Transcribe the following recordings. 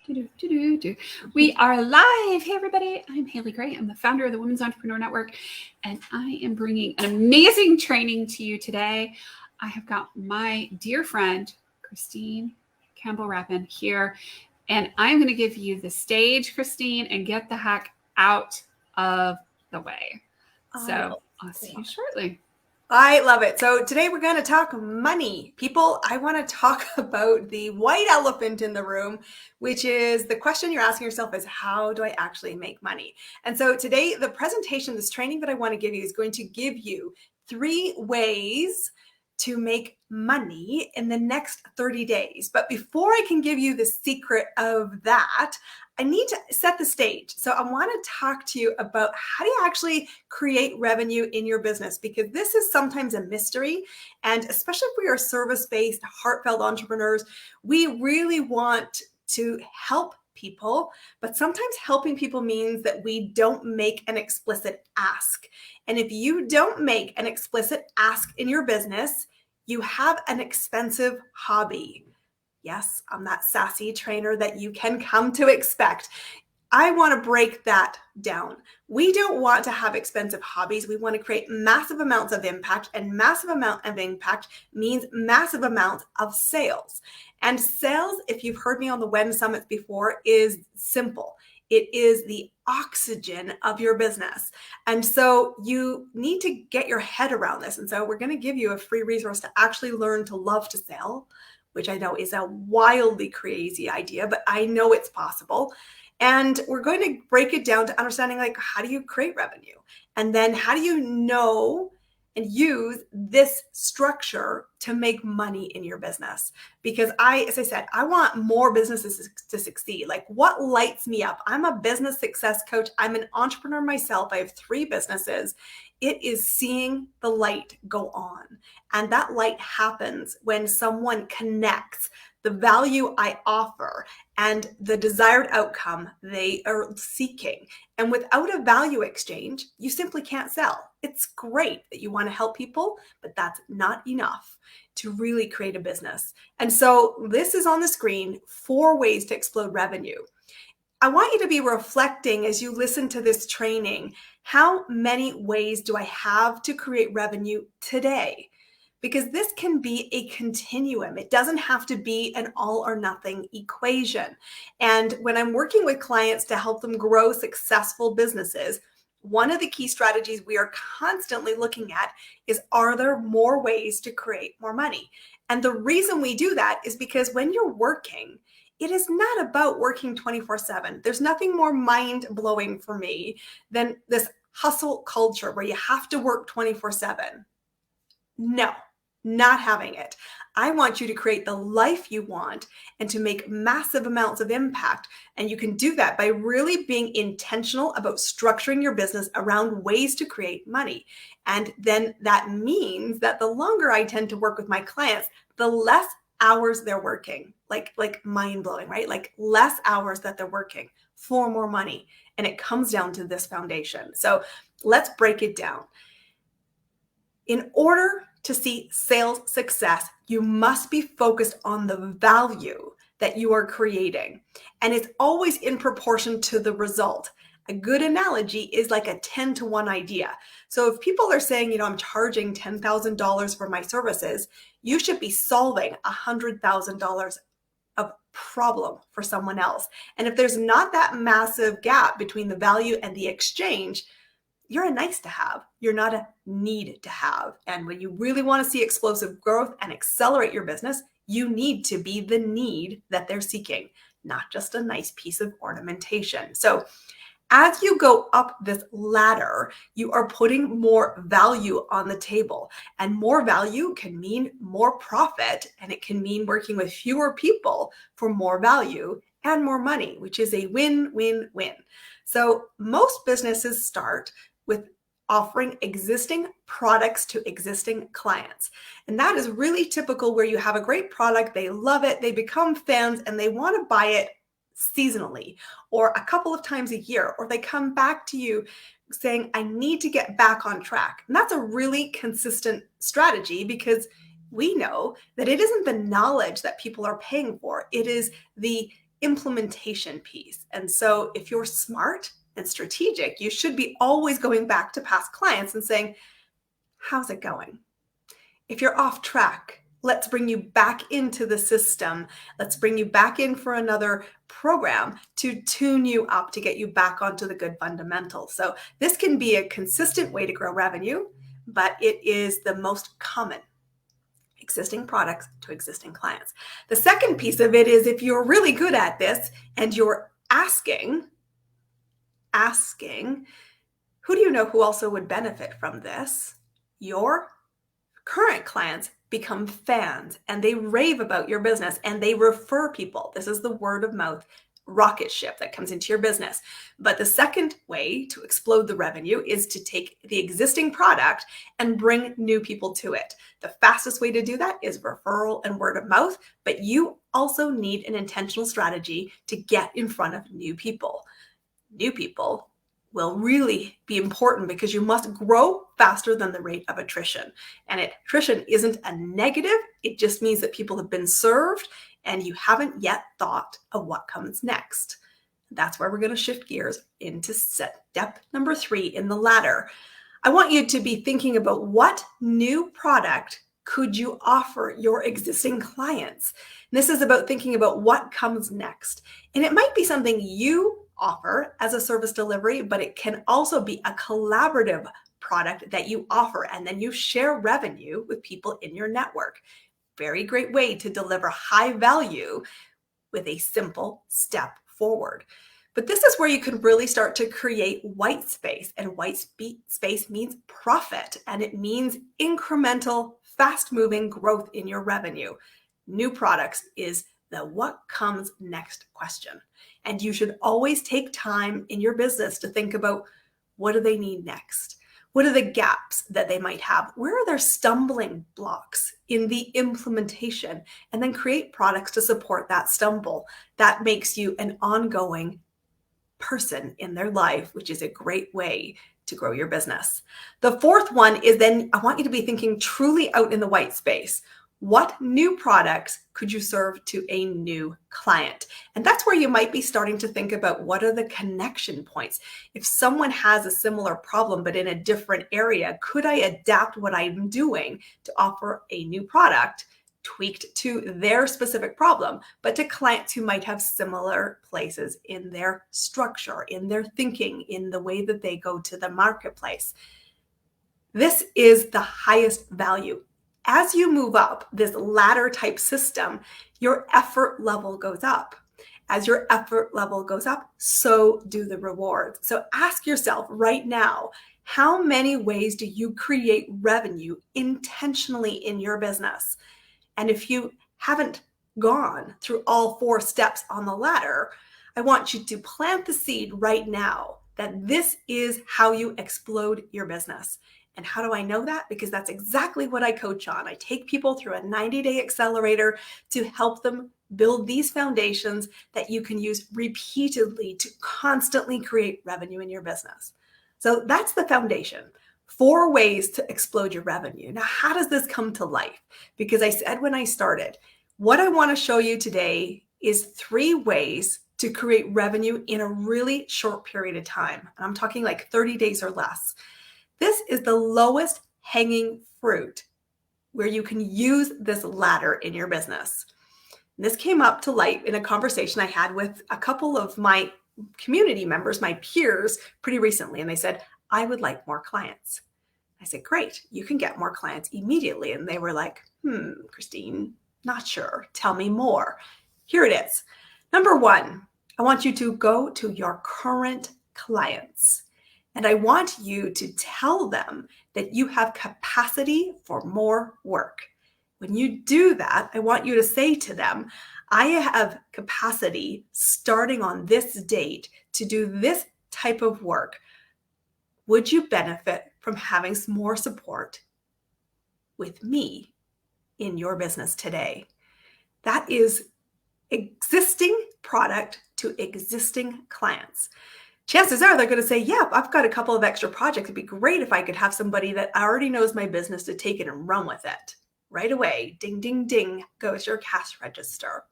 Do-do-do-do-do. We are live. Hey, everybody. I'm Haley Gray. I'm the founder of the Women's Entrepreneur Network, and I am bringing an amazing training to you today. I have got my dear friend, Christine Campbell-Rapin here, and I'm going to give you the stage, Christine, and get the heck out of the way. So I'll see you shortly. I love it. So today we're going to talk money. People, I want to talk about the white elephant in the room, which is the question you're asking yourself is, how do I actually make money? And so today, the presentation, this training that I want to give you is going to give you 3 ways to make money in the next 30 days. But before I can give you the secret of that, I need to set the stage. So I want to talk to you about how do you actually create revenue in your business, because this is sometimes a mystery. And especially if we are service-based, heartfelt entrepreneurs, we really want to help people, but sometimes helping people means that we don't make an explicit ask. And if you don't make an explicit ask in your business, you have an expensive hobby. Yes, I'm that sassy trainer that you can come to expect. I want to break that down. We don't want to have expensive hobbies. We want to create massive amounts of impact, and massive amount of impact means massive amounts of sales. And sales, if you've heard me on the WEN Summits before, is simple. It is the oxygen of your business. And so you need to get your head around this. And so we're going to give you a free resource to actually learn to love to sell, which I know is a wildly crazy idea, but I know it's possible. And we're going to break it down to understanding, like, how do you create revenue? And then how do you know and use this structure to make money in your business? Because as I said, I want more businesses to succeed. Like, what lights me up? I'm a business success coach. I'm an entrepreneur myself. I have 3 businesses. It is seeing the light go on. And that light happens when someone connects the value I offer and the desired outcome they are seeking. And without a value exchange, you simply can't sell. It's great that you want to help people, but that's not enough to really create a business. And so this is on the screen, 4 ways to explode revenue. I want you to be reflecting as you listen to this training, how many ways do I have to create revenue today? Because this can be a continuum. It doesn't have to be an all or nothing equation. And when I'm working with clients to help them grow successful businesses, one of the key strategies we are constantly looking at is, are there more ways to create more money? And the reason we do that is because when you're working, it is not about working 24/7. There's nothing more mind-blowing for me than this hustle culture where you have to work 24/7. No, not having it. I want you to create the life you want and to make massive amounts of impact. And you can do that by really being intentional about structuring your business around ways to create money. And then that means that the longer I tend to work with my clients, the less hours they're working. Like mind-blowing, right? Like less hours that they're working for more money. And it comes down to this foundation. So let's break it down. In order to see sales success, you must be focused on the value that you are creating. And it's always in proportion to the result. A good analogy is like a 10-to-1 idea. So if people are saying, I'm charging $10,000 for my services, you should be solving $100,000 of problem for someone else. And if there's not that massive gap between the value and the exchange, you're a nice to have. You're not a need to have. And when you really want to see explosive growth and accelerate your business, you need to be the need that they're seeking, not just a nice piece of ornamentation. So as you go up this ladder, you are putting more value on the table. And more value can mean more profit, and it can mean working with fewer people for more value and more money, which is a win-win-win. So most businesses start with offering existing products to existing clients. And that is really typical, where you have a great product, they love it, they become fans, and they want to buy it seasonally or a couple of times a year, or they come back to you saying, I need to get back on track. And that's a really consistent strategy, because we know that it isn't the knowledge that people are paying for. It is the implementation piece. And so if you're smart and strategic, you should be always going back to past clients and saying, how's it going? If you're off track, let's bring you back into the system. Let's bring you back in for another program to tune you up, to get you back onto the good fundamentals. So this can be a consistent way to grow revenue, but it is the most common. Existing products to existing clients. The second piece of it is if you're really good at this and you're asking, who do you know who also would benefit from this? Your current clients become fans and they rave about your business and they refer people. This is the word of mouth rocket ship that comes into your business. But the second way to explode the revenue is to take the existing product and bring new people to it. The fastest way to do that is referral and word of mouth, but you also need an intentional strategy to get in front of new people. New people will really be important because you must grow faster than the rate of attrition. And attrition isn't a negative. It just means that people have been served and you haven't yet thought of what comes next. That's where we're going to shift gears into step number 3 in the ladder. I want you to be thinking about what new product could you offer your existing clients. And this is about thinking about what comes next. And it might be something you offer as a service delivery, but it can also be a collaborative product that you offer and then you share revenue with people in your network. Very great way to deliver high value with a simple step forward. But this is where you can really start to create white space, and white space means profit and it means incremental, fast-moving growth in your revenue. New products is the what comes next question. And you should always take time in your business to think about what do they need next? What are the gaps that they might have? Where are their stumbling blocks in the implementation? And then create products to support that stumble. That makes you an ongoing person in their life, which is a great way to grow your business. The fourth one is then I want you to be thinking truly out in the white space. What new products could you serve to a new client? And that's where you might be starting to think about what are the connection points. If someone has a similar problem, but in a different area, could I adapt what I'm doing to offer a new product tweaked to their specific problem, but to clients who might have similar places in their structure, in their thinking, in the way that they go to the marketplace? This is the highest value. As you move up this ladder type system, your effort level goes up. As your effort level goes up, so do the rewards. So ask yourself right now, how many ways do you create revenue intentionally in your business? And if you haven't gone through all 4 steps on the ladder, I want you to plant the seed right now that this is how you explode your business. And how do I know that? Because that's exactly what I coach on. I take people through a 90-day accelerator to help them build these foundations that you can use repeatedly to constantly create revenue in your business. So that's the foundation. 4 ways to explode your revenue. Now, how does this come to life? Because I said when I started, what I want to show you today is 3 ways to create revenue in a really short period of time. And I'm talking like 30 days or less. This is the lowest hanging fruit where you can use this ladder in your business. And this came up to light in a conversation I had with a couple of my community members, my peers, pretty recently. And they said, I would like more clients. I said, great, you can get more clients immediately. And they were like, Christine, not sure. Tell me more. Here it is. Number 1, I want you to go to your current clients. And I want you to tell them that you have capacity for more work. When you do that, I want you to say to them, I have capacity starting on this date to do this type of work. Would you benefit from having some more support with me in your business today? That is existing product to existing clients. Chances are they're going to say, yeah, I've got a couple of extra projects. It'd be great if I could have somebody that already knows my business to take it and run with it. Right away, ding, ding, ding, goes your cash register.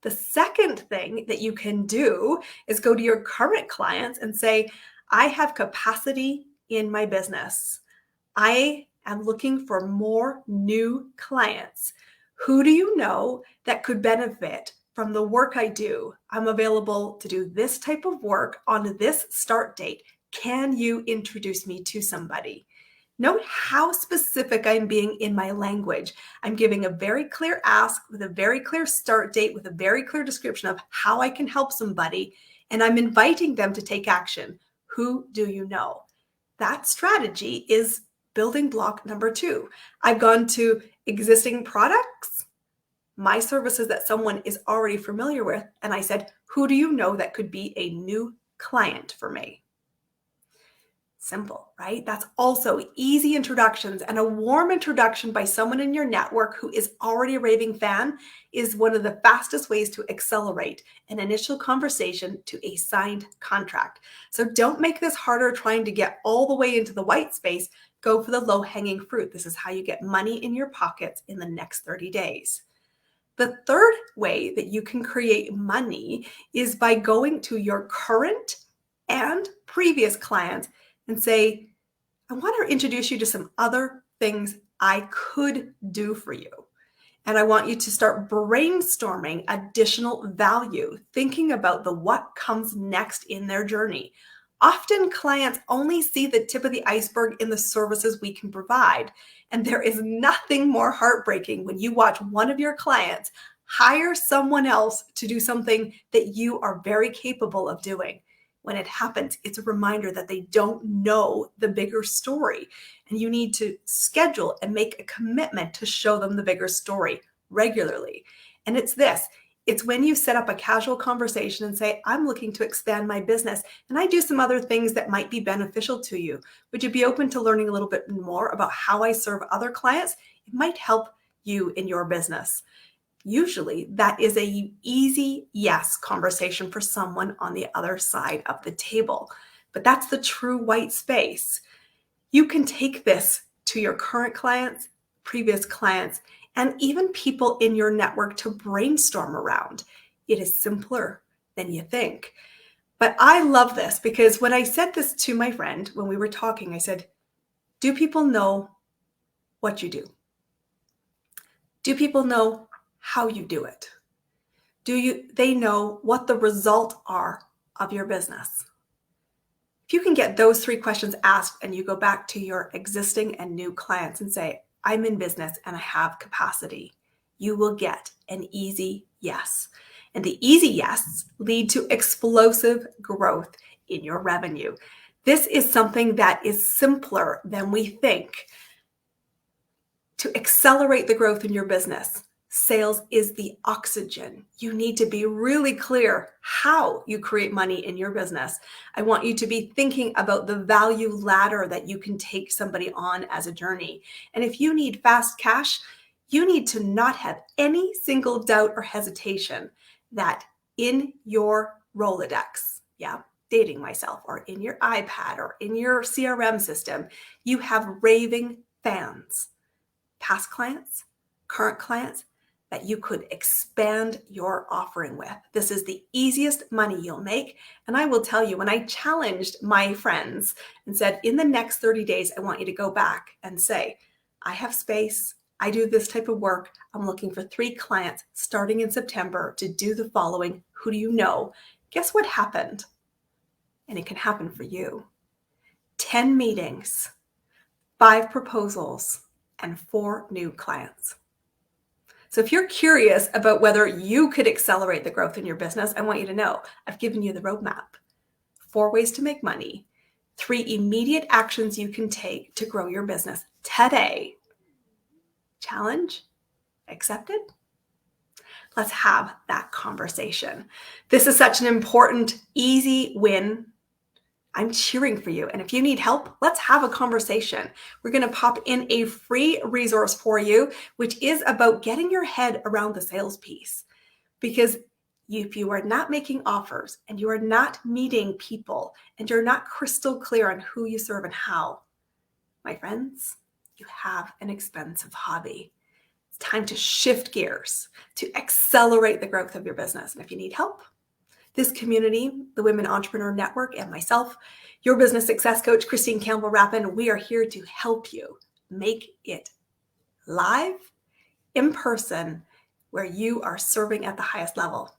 The second thing that you can do is go to your current clients and say, I have capacity in my business. I am looking for more new clients. Who do you know that could benefit from the work I do? I'm available to do this type of work on this start date. Can you introduce me to somebody? Note how specific I'm being in my language. I'm giving a very clear ask with a very clear start date, with a very clear description of how I can help somebody, and I'm inviting them to take action. Who do you know? That strategy is building block number 2. I've gone to existing products, my services that someone is already familiar with, and I said, who do you know that could be a new client for me? Simple, right? That's also easy introductions, and a warm introduction by someone in your network who is already a raving fan is one of the fastest ways to accelerate an initial conversation to a signed contract. So don't make this harder trying to get all the way into the white space. Go for the low-hanging fruit. This is how you get money in your pockets in the next 30 days. The third way that you can create money is by going to your current and previous clients and say, I want to introduce you to some other things I could do for you. And I want you to start brainstorming additional value, thinking about the what comes next in their journey. Often clients only see the tip of the iceberg in the services we can provide. And there is nothing more heartbreaking when you watch one of your clients hire someone else to do something that you are very capable of doing. When it happens, it's a reminder that they don't know the bigger story, and you need to schedule and make a commitment to show them the bigger story regularly. And it's when you set up a casual conversation and say, I'm looking to expand my business and I do some other things that might be beneficial to you. Would you be open to learning a little bit more about how I serve other clients? It might help you in your business. Usually that is a easy yes conversation for someone on the other side of the table. But that's the true white space. You can take this to your current clients, previous clients, and even people in your network to brainstorm around. It is simpler than you think. But I love this because when I said this to my friend, when we were talking, I said, do people know what you do? Do people know how you do it? They know what the results are of your business? If you can get those 3 questions asked and you go back to your existing and new clients and say, I'm in business and I have capacity, you will get an easy yes. And the easy yes lead to explosive growth in your revenue. This is something that is simpler than we think. To accelerate the growth in your business, sales is the oxygen. You need to be really clear how you create money in your business. I want you to be thinking about the value ladder that you can take somebody on as a journey. And if you need fast cash, you need to not have any single doubt or hesitation that in your Rolodex, dating myself, or in your iPad or in your CRM system, you have raving fans. Past clients, current clients that you could expand your offering with. This is the easiest money you'll make. And I will tell you, when I challenged my friends and said, in the next 30 days, I want you to go back and say, I have space. I do this type of work. I'm looking for 3 clients starting in September to do the following. Who do you know? Guess what happened? And it can happen for you. 10 meetings, 5 proposals, and 4 new clients. So if you're curious about whether you could accelerate the growth in your business, I want you to know I've given you the roadmap. 4 ways to make money, 3 immediate actions you can take to grow your business today. Challenge accepted? Let's have that conversation. This is such an important, easy win. I'm cheering for you. And if you need help, let's have a conversation. We're going to pop in a free resource for you, which is about getting your head around the sales piece. Because if you are not making offers and you are not meeting people and you're not crystal clear on who you serve and how, my friends, you have an expensive hobby. time to shift gears, to accelerate the growth of your business. And if you need help, this community, the Women Entrepreneur Network, and myself, your business success coach, Christine Campbell Rappin, we are here to help you make it live, in person, where you are serving at the highest level.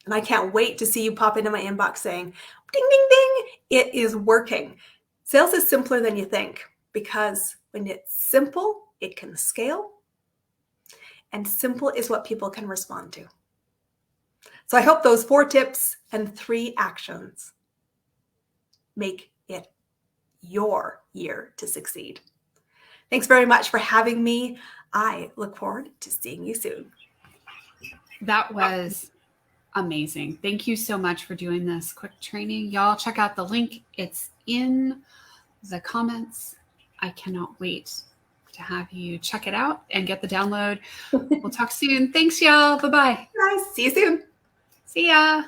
And I can't wait to see you pop into my inbox saying, ding, ding, ding, it is working. Sales is simpler than you think, because when it's simple, it can scale. And simple is what people can respond to. So I hope those 4 tips and 3 actions make it your year to succeed. Thanks very much for having me. I look forward to seeing you soon. That was amazing. Thank you so much for doing this quick training. Y'all check out the link. It's in the comments. I cannot wait to have you check it out and get the download. We'll talk soon. Thanks, y'all. Bye-bye. Guys, see you soon. See ya.